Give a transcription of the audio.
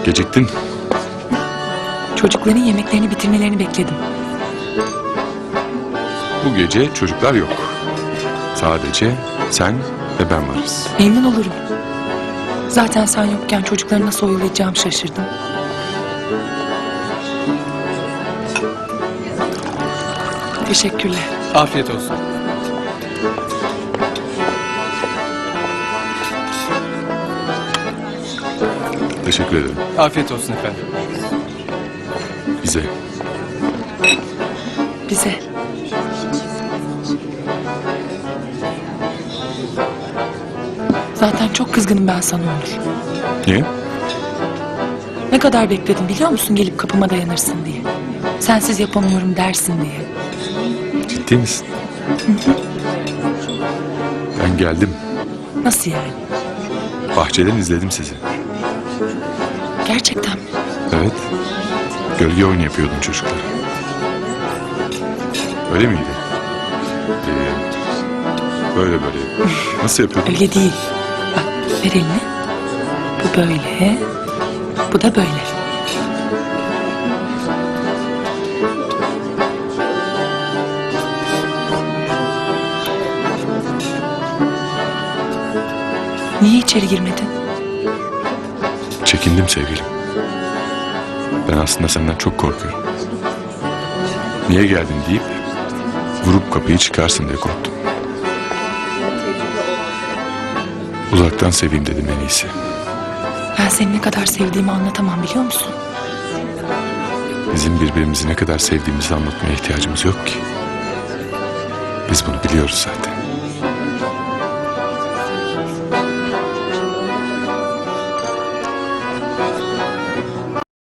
Geciktin. Çocukların yemeklerini bitirmelerini bekledim. Bu gece çocuklar yok. Sadece sen ve ben varız. Memnun olurum. Zaten sen yokken çocukları nasıl oyalayacağım şaşırdım. Teşekkürler. Afiyet olsun. Teşekkür ederim. Afiyet olsun efendim. Bize. Bize. Zaten çok kızgınım ben sana Onur. Niye? Ne kadar bekledim biliyor musun gelip kapıma dayanırsın diye. Sensiz yapamıyorum dersin diye. Ciddi misin? Ben geldim. Nasıl yani? Bahçeden izledim sizi. Gerçekten mi? Evet. Gölge oyunu yapıyordun çocuklara. Öyle miydi? Böyle böyle. Nasıl yapıyordun? Öyle değil. Bak ver elini. Bu böyle. Bu da böyle. Niye içeri girmedin? Çekindim sevgilim. Ben aslında senden çok korkuyorum. Niye geldin deyip vurup kapıyı çıkarsın diye korktum. Uzaktan seveyim dedim en iyisi. Ben seni ne kadar sevdiğimi anlatamam biliyor musun? Bizim birbirimizi ne kadar sevdiğimizi anlatmaya ihtiyacımız yok ki. Biz bunu biliyoruz zaten.